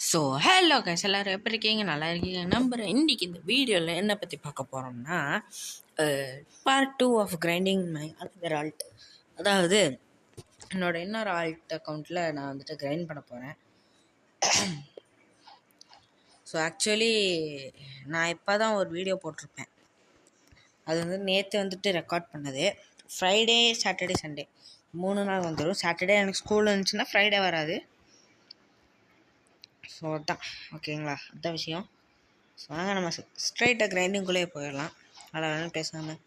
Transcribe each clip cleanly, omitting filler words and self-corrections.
So hello guys, எல்லோரும் எப்படி இருக்கீங்க? நல்லா இருக்கீங்க நம்புகிறேன். இன்றைக்கி இந்த வீடியோவில் என்ன பற்றி பார்க்க போகிறோம்னா, part 2 of grinding my other alt. அதாவது என்னோட இன்னொரு ஆல்ட் அக்கௌண்ட்டில் நான் வந்துட்டு கிரைண்ட் பண்ண போகிறேன். ஸோ ஆக்சுவலி நான் இப்போ தான் ஒரு வீடியோ போட்டிருப்பேன். அது வந்து நேற்று வந்துட்டு ரெக்கார்ட் பண்ணது. ஃப்ரைடே, சாட்டர்டே, சண்டே 3 நாள் வந்துடும். சாட்டர்டே எனக்கு ஸ்கூல் இருந்துச்சுன்னா ஃப்ரைடே வராது. ஸோ அதுதான் ஓகேங்களா, அதுதான் விஷயம். ஸோ வாங்க நம்ம ஸ்ட்ரைட்டாக கிரைண்டிங்குள்ளேயே போயிடலாம். அதில் வேணும் பேசாமல்.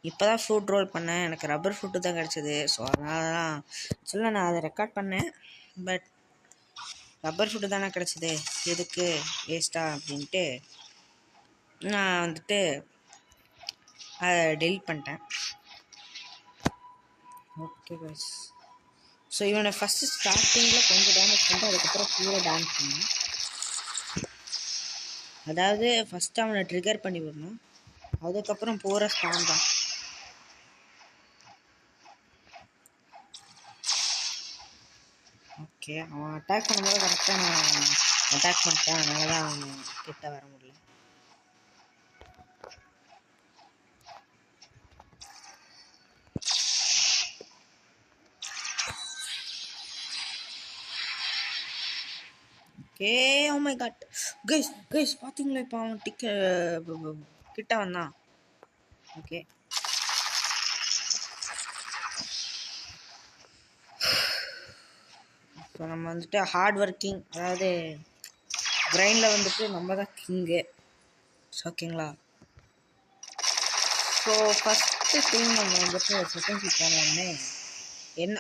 இப்போ தான் ஃப்ரூட் ரோல் பண்ணேன். எனக்கு ரப்பர் ஃப்ரூட்டு தான் கிடச்சிது. ஸோ அதனால தான் சொல்ல நான் அதை ரெக்கார்ட் பண்ணேன். பட் ரப்பர் ஃப்ரூட்டு தானே கிடச்சிது, எதுக்கு வேஸ்ட்டா அப்படின்ட்டு நான் வந்துட்டு அதை டெலிட் பண்ணிட்டேன். ஓகே கைஸ், ஸோ இவனை ஃபஸ்ட்டு ஸ்டார்டிங்கில் கொஞ்சம் டேமேஜ் பண்ணிட்டு அதுக்கப்புறம் பூரா டேமேஜ் பண்ணேன். அதாவது ஃபஸ்ட்டு அவனை ட்ரிகர் பண்ணி விடணும், அதுக்கப்புறம் பூரா ஸ்பான் தான். ஓகே, அவன் அட்டாக் பண்ணும்போது கரெக்டாக நான் அட்டாக் பண்ணிட்டேன், அதனால தான் அவன் கிட்ட வர முடியல. Okay, oh my god guys பார்த்தீங்களா, இப்போ அவன் கிட்ட வந்தான். ஓகே, ஸோ நம்ம வந்துட்டு ஹார்ட் ஒர்க்கிங், அதாவது கிரைண்டில் வந்துட்டு நம்ம தான் கிங்கு. ஓகேங்களா, ஸோ ஃபஸ்ட்டு திங் நம்ம வந்துட்டு செகண்ட் சீட் போனோடனே என்ன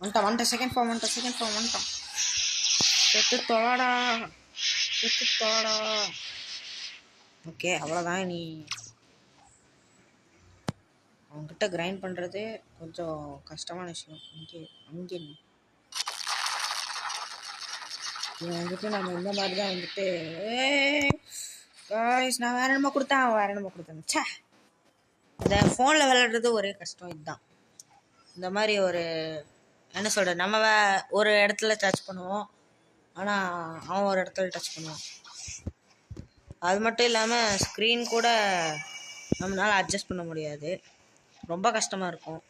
வந்துட்டான் செகண்ட் ஃபார்ம் வந்துட்டான். செத்து தொடாடா. ஓகே, அவ்வளோதான். நீ அவங்ககிட்ட கிரைண்ட் பண்ணுறது கொஞ்சம் கஷ்டமான விஷயம். அங்கே வந்துட்டு நம்ம இந்த மாதிரி தான் வந்துட்டு நான் வேற என்னமோ கொடுத்தேன். சே, இந்த ஃபோனில் விளையாடுறது ஒரே கஷ்டம். இதுதான் இந்த மாதிரி ஒரு என்ன சொல்கிற, நம்ம ஒரு இடத்துல டச் பண்ணுவோம், ஆனால் அவன் ஒரு இடத்துல டச் பண்ணுவான். அது மட்டும் இல்லாமல் ஸ்க்ரீன் கூட நம்மளால் அட்ஜஸ்ட் பண்ண முடியாது, ரொம்ப கஷ்டமாக இருக்கும்.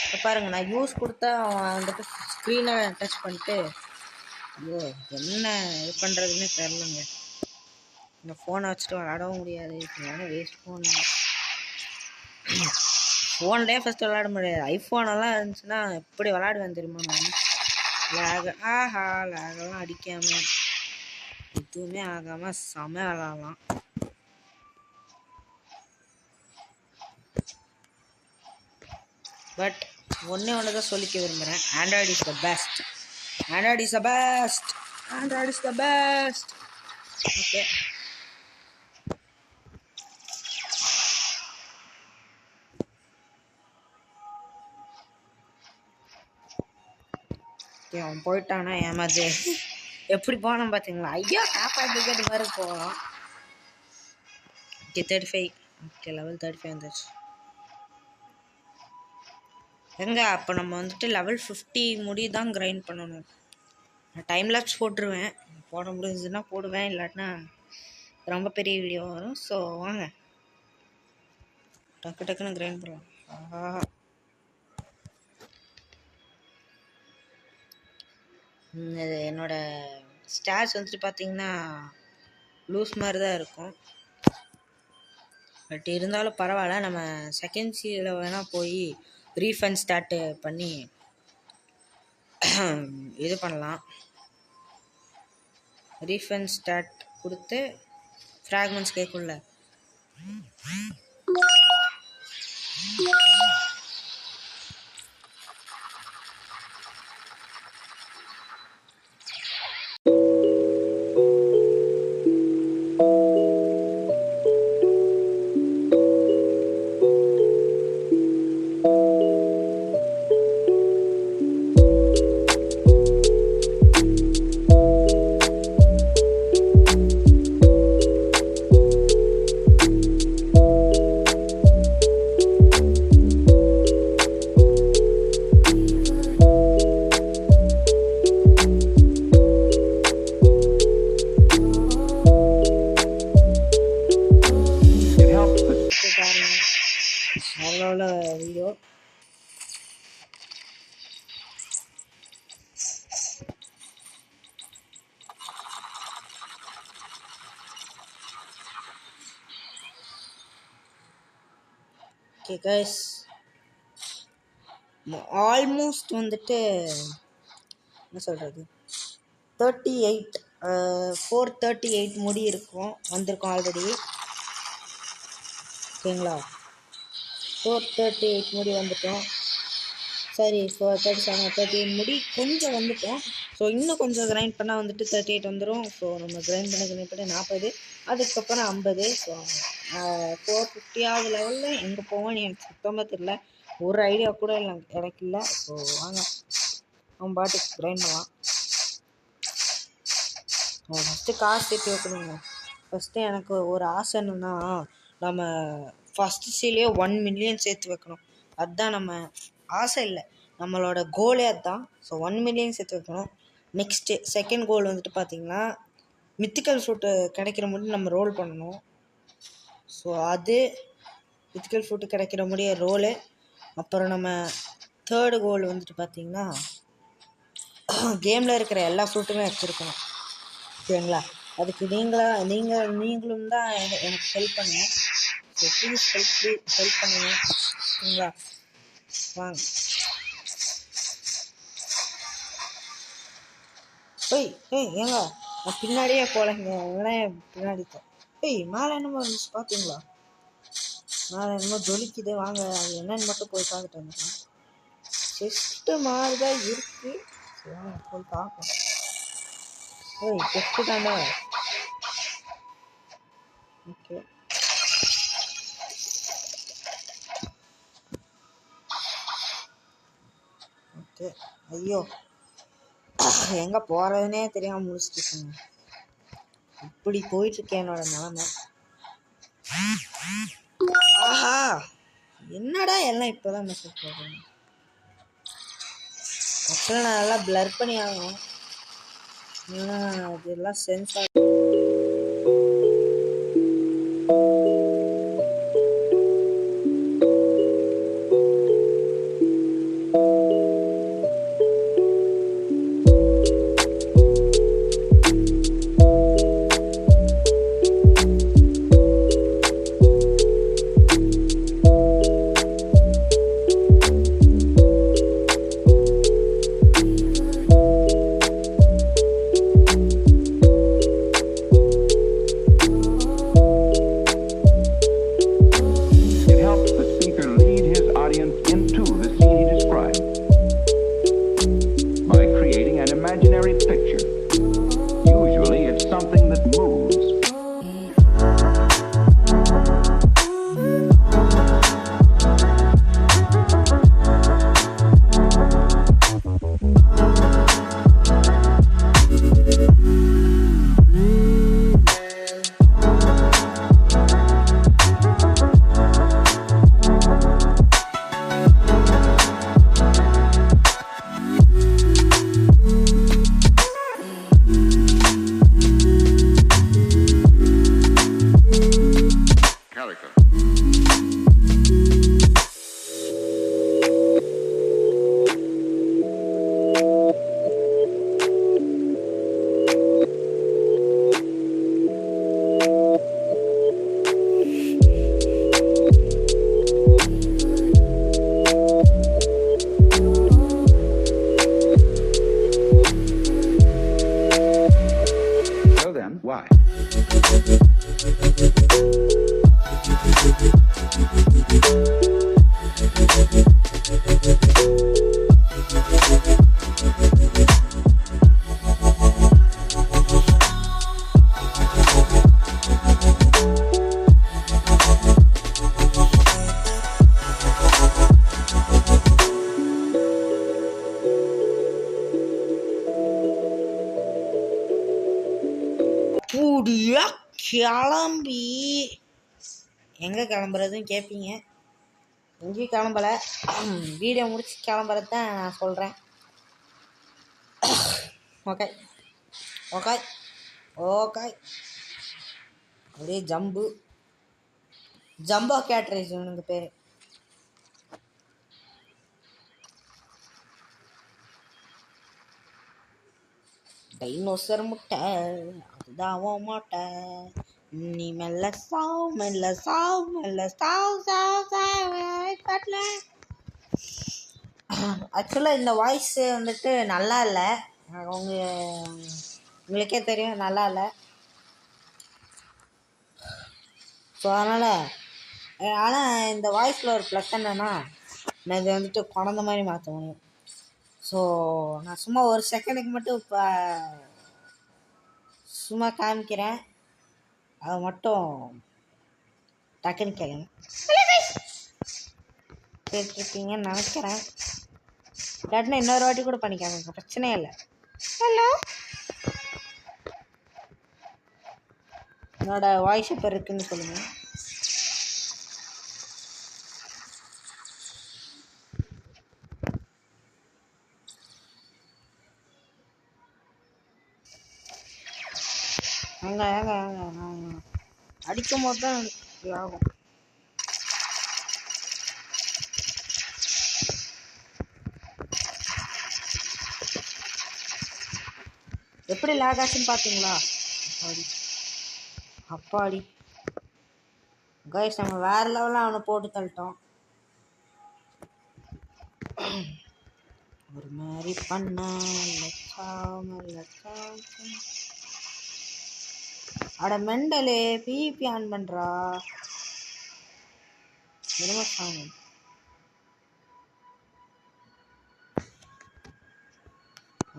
இப்போ பாருங்கள், நான் யூஸ் கொடுத்தா அவன் வந்துட்டு ஸ்க்ரீனை டச் பண்ணிட்டு ஐயோ என்ன இது பண்ணுறதுன்னு தெரிலங்க. இந்த ஃபோனை வச்சுட்டு விளாடவும் முடியாது, இப்போ வேஸ்ட் ஃபோன்லேயே ஃபஸ்ட்டு விளாட முடியாது. ஐஃபோனெல்லாம் இருந்துச்சுன்னா எப்படி விளாடுவேன் தெரியுமா நான்? லேகெல்லாம் அடிக்காமல் எதுவுமே ஆகாமல் செம விளாடலாம். பட் ஒன்று தான் சொல்லிக்க விரும்புகிறேன், Android is the best. Okay, அவன் போயிட்டானா ஏமாது எப்படி போனான் பார்த்தீங்களா? ஐயோ காப்பாற்றிக்கிட்டு மாதிரி போகலாம். ஓகே 35. ஓகே, லெவல் 35 வந்துச்சு. அப்போ நம்ம வந்துட்டு லெவல் 50 முடி தான் கிரைண்ட் பண்ணணும். நான் டைம் லாப்ஸ் போட்டுருவேன், போட முடிஞ்சதுன்னா போடுவேன், இல்லாட்டினா ரொம்ப பெரிய வீடியோ வரும். ஸோ வாங்க டக்குன்னு கிரைண்ட் பண்ணலாம். இது என்னோடய ஸ்டார்ஸ் வந்துட்டு பார்த்திங்கன்னா லூஸ் மாதிரி தான் இருக்கும். பட் இருந்தாலும் பரவாயில்ல, நம்ம செகண்ட் சீரில் வேணால் போய் ரீஃபண்ட் ஸ்டார்ட்டு பண்ணி இது பண்ணலாம். ரீஃபண்ட் ஸ்டார்ட் கொடுத்து ஃப்ராக்மெண்ட்ஸ் கேட்கும்ல, ஓகே கைஸ், ஆல்மோஸ்ட் வந்துட்டு என்ன சொல்கிறது 38 438 முடி இருக்கும் வந்திருக்கோம் ஆல்ரெடி. ஓகேங்களா, 438 முடி வந்துட்டோம். சரி 37 38 முடி கொஞ்சம் வந்துட்டோம். ஸோ இன்னும் கொஞ்சம் கிரைண்ட் பண்ணால் வந்துட்டு 38 வந்துடும். ஸோ நம்ம கிரைண்ட் பண்ணி 40, அதுக்கப்புறம் 50. ஸோ 450 லெவலில் எங்கே போவோன்னு எனக்கு சுத்தமாக தெரியல, ஒரு ஐடியா கூட இல்லை எனக்கு இல்லை. ஸோ வாங்க அவன் பாட்டுக்கு கிரைண்ட் பண்ணலாம். ஃபஸ்ட்டு காசு சேர்த்து வைக்கணுங்க. ஃபஸ்ட்டு எனக்கு ஒரு ஆசை என்னென்னா, நம்ம ஃபஸ்ட்டு சீலே 1 மில்லியன் சேர்த்து வைக்கணும். அதுதான் நம்ம ஆசை இல்லை, நம்மளோட கோலே அதுதான். ஸோ 1 மில்லியன் சேர்த்து வைக்கணும். நெக்ஸ்ட்டு செகண்ட் கோல் வந்துட்டு பார்த்திங்கன்னா, மித்திக்கல் ஃப்ரூட்டு கிடைக்கிற முடியும் நம்ம ரோல் பண்ணணும். ஸோ அது மித்திக்கல் ஃப்ரூட்டு கிடைக்கிற முடிய ரோலு. அப்புறம் நம்ம தேர்டு கோல் வந்துட்டு பார்த்திங்கன்னா, கேமில் இருக்கிற எல்லா ஃப்ரூட்டுமே வச்சுருக்கணும். ஓகேங்களா, அதுக்கு நீங்களும் தான் எனக்கு ஹெல்ப் பண்ணுங்க. ஸோ ப்ளீஸ் ஹெல்ப் பண்ணுங்க. ஓகேங்களா, வாங்க. ஏங்க நான் பின்னாடியே போகலைங்க, எல்லாம் பின்னாடி தான். மேலே என்னமோ இருந்துச்சு பார்த்தீங்களா? மேலே என்னமோ ஜொலிக்குது, வாங்க அது என்னன்னு மட்டும் போய் பார்த்துட்டு வந்துக்கலாம். செஸ்ட்டு மாதிரி தான் இருக்குது. போய் பார்ப்போம். செஸ்ட்டு தானே. Okay, okay. ஐயோ, எங்கே போகிறதுனே தெரியாமல் முடிச்சுட்டுங்க. இப்படி போயிட்டுருக்கேன் என்னோட நிலமை. ஆஹா, என்னடா எல்லாம் இப்போதான் மெசேஜ் போடுறேன். ஆக்சுவலாக நான் நல்லா பிளர் பண்ணி ஆகணும், ஏன்னா அதெல்லாம் சென்ஸ் ஆகும். கிளம்பி எங்கே கிளம்புறதுன்னு கேட்பீங்க. எங்கேயும் கிளம்பலை, வீடியோ முடிச்சு கிளம்புறது தான் நான் சொல்கிறேன். ஓகே ஓகே ஓகே, அப்படியே ஜம்போ கேட்ரேஜ் இவனுக்கு பேர். டைனோசர் முட்டை அதுதான் மாட்டை, நீ மெல்ல சாவு மெல்ல சாவு மெல்ல சாவு சாவு சாவு காட்டல. ஆக்சுவலாக இந்த வாய்ஸ் வந்துட்டு நல்லா இல்லை. உங்களுக்கே தெரியும் நல்லா இல்லை. ஸோ அதனால் ஆனால் இந்த வாய்ஸில் ஒரு ப்ளஸ் என்னன்னா நான் இதை வந்துட்டு குழந்த மாதிரி மாற்ற முடியும். ஸோ நான் சும்மா ஒரு செகண்டுக்கு மட்டும் இப்போ சும்மா காமிக்கிறேன். அதை மட்டும் டக்குன்னு கேளுங்க. கேட்டுருக்கீங்கன்னு நினைக்கிறேன். இல்லாட்டினா இன்னொரு வாட்டி கூட பண்ணிக்காங்க, பிரச்சனையே இல்லை. ஹலோ, என்னோட வாய்ஸ் இப்போ இருக்குன்னு சொல்லுங்கள். ஏங்க ஏங்க ஏங்க அடிக்கும் போது தான் ஆகும். எப்படி லேக் ஆச்சுன்னு பார்த்தீங்களா? அப்பாடி அப்பாடி கைஸ், நம்ம வேறு லெவலில் அவனை போட்டு தள்ளிட்டோம். ஒரு மாதிரி பண்ண அட மெண்டலு பிபி ஆன் பண்ணுறா.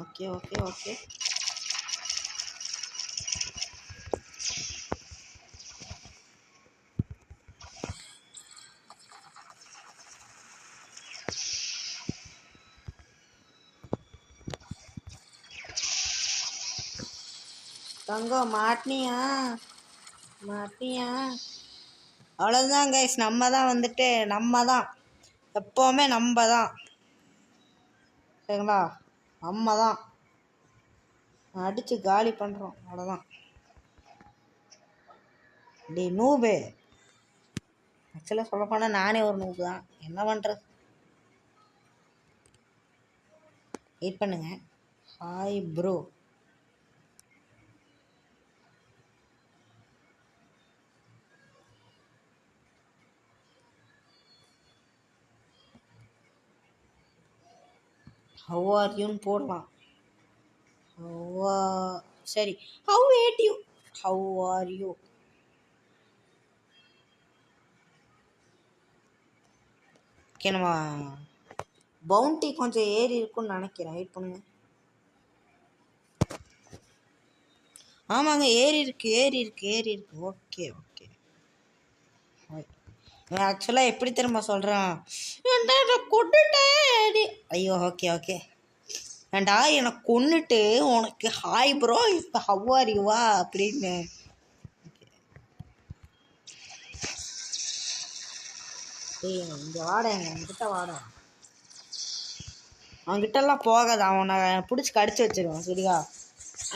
Okay okay okay. தங்கம் மாட்டினியா? அவ்வளோதான் கைஸ், நம்ம தான் வந்துட்டு நம்ம தான் எப்போவுமே நம்ம தான், சரிங்களா? நம்ம தான் அடித்து காலி பண்ணுறோம், அவ்வளோதான். டே நூபு, ஆக்சுவலாக சொல்ல போனால் நானே ஒரு நூபு தான். என்ன பண்ணுறது? வெயிட் பண்ணுங்க. Hi bro. ஹவ் ஆர் யூன்னு போடலாம். சரி, how ate you, how are you. Okay, நம்ம பவுண்டி கொஞ்சம் ஏறி இருக்குன்னு நினைக்கிறேன். வெயிட் பண்ணுங்க. ஆமாங்க, ஏறி இருக்கு. Okay okay. ஆக்சுவலாக எப்படி திரும்ப சொல்கிறான், கொண்டுட்டேன். ஐயோ ஓகே ஓகே. ஏண்டா என்னை கொன்னுட்டு உனக்கு ஹாய் ப்ரோ இப்போ ஹவ் ஆர் யூவா அப்படின்னு. இங்கே வாட, என்கிட்ட வாட. அவன்கிட்டலாம் போகாது, அவனை பிடிச்சி கடிச்சு வச்சிருவான், சரியா?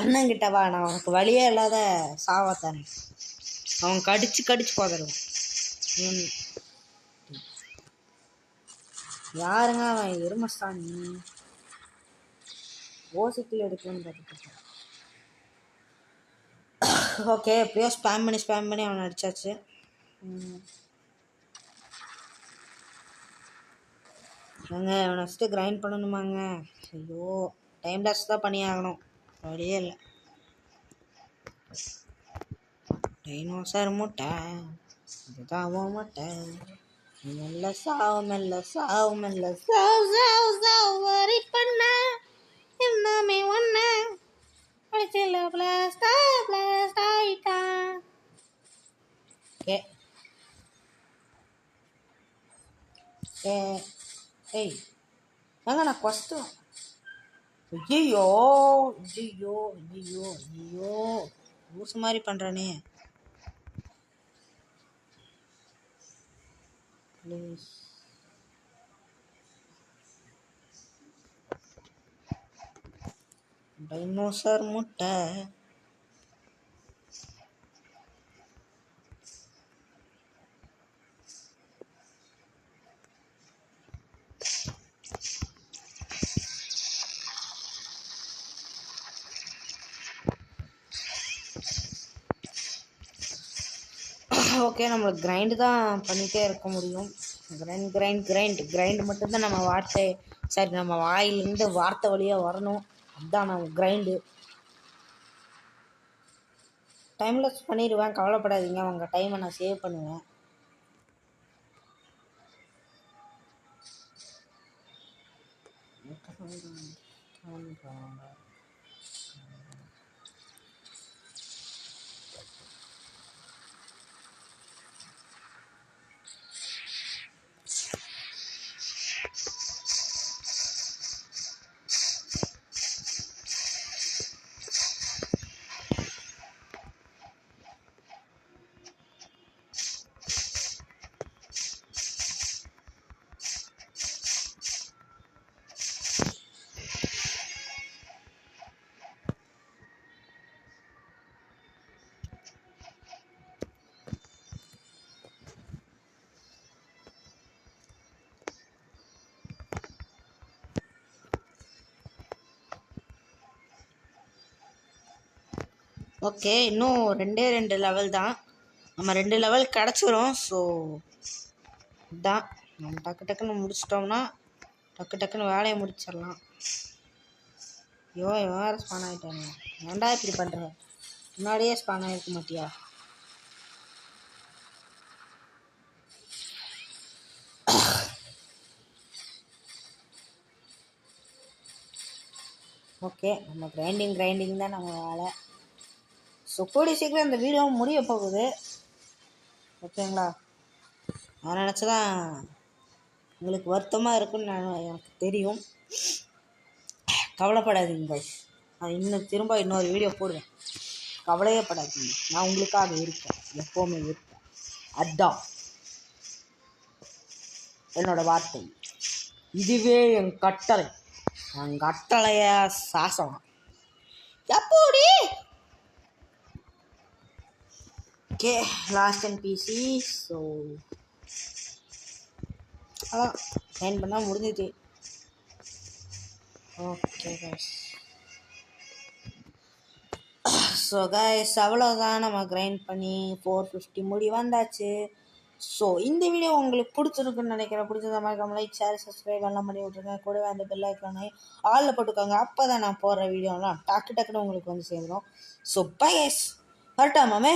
அண்ணங்கிட்ட வா, நான் உனக்கு வழியே இல்லாத சாவத்தானே. அவன் கடிச்சு போதருவான். யாருங்க அவன்? எருமஸ்தானி ஓசிக்கில் எடுக்கணும்னு பார்த்துட்டு. ஓகே, எப்படியோ ஸ்பேம் பண்ணி அவனை அடிச்சாச்சு. ஏங்க அவனை ஃபஸ்ட்டு கிரைண்ட் பண்ணணுமாங்க? ஐயோ, டைம் லாஸ் தான் பண்ணி ஆகணும், வழியே இல்லை. டைனோசர் முட்டை இதுதான் அவன் முட்டை. மெல்ல சாவு வரி பண்ண எல்லாமே ஒன்று அடிச்சில பிளாஸ்ட் ஆயிட்டான். ஓகே ஏய் ஏங்க நான் ஃபஸ்ட்டு. ஐயோ லூசு மாதிரி பண்ணுறானே. ப்ளீஸ் டைனோசர் முட்டை. ஓகே, நம்மளுக்கு கிரைண்டு தான் பண்ணிகிட்டே இருக்க முடியும். கிரைண்ட் மட்டும்தான் நம்ம வார்த்தை, சரி நம்ம வாயிலிருந்து வார்த்தை வழியாக வரணும். அதுதான் நம்ம கிரைண்டு. டைம்லெஸ் பண்ணிடுவேன், கவலைப்படாதீங்க. உங்கள் டைமை நான் சேவ் பண்ணுவேன். ஓகே, இன்னும் 2 லெவல் தான். நம்ம 2 லெவல் கிடச்சிரும். ஸோ இதுதான் நம்ம டக்குன்னு முடிச்சிட்டோம்னா டக்குன்னு வேலையை முடிச்சிடலாம். ஐயோ, வேறு ஸ்பான் ஆகிட்டாங்க. ஏன்டா இப்படி பண்ணுறேன்? முன்னாடியே ஸ்பான் ஆகிருக்க மாட்டியா? ஓகே, நம்ம கிரைண்டிங் தான் நம்ம வேலை. ஸோ கூடிய சீக்கிரம் இந்த வீடியோ முடிய போகுது. ஓகேங்களா? நான் நினச்சதான் உங்களுக்கு வருத்தமாக இருக்குன்னு எனக்கு தெரியும். கவலைப்படாதீங்க கைஸ், நான் இன்னொரு வீடியோ போடுவேன். கவலையே படாதீங்க, நான் உங்களுக்காக இருக்கேன், எப்போவுமே இருப்பேன். அதுதான் என்னோட வார்த்தை. இதுவே என் கட்டளை. என் கட்டளைய சாசனம் எப்படி? Okay, last and busy. So அதான் ட்ரைன் பண்ணால் முடிஞ்சிச்சு. ஓகே கைஸ், ஸோ கைஸ் அவ்வளோதான். நம்ம கிரைண்ட் பண்ணி 450 முடி வந்தாச்சு. ஸோ இந்த வீடியோ உங்களுக்கு பிடிச்சிருக்குன்னு நினைக்கிறேன். பிடிச்சத மாதிரி லைக், ஷேர், சப்ஸ்கிரைப் எல்லாம் பண்ணி விட்ருங்க. கூடவே அந்த பெல் ஐக்கானை ஆளில் போட்டுக்கோங்க. அப்போ தான் நான் போடுற வீடியோலாம் டக்குன்னு உங்களுக்கு வந்து சேர்ந்துடும். ஸோ பை கைஸ், வரட்டா மாமே.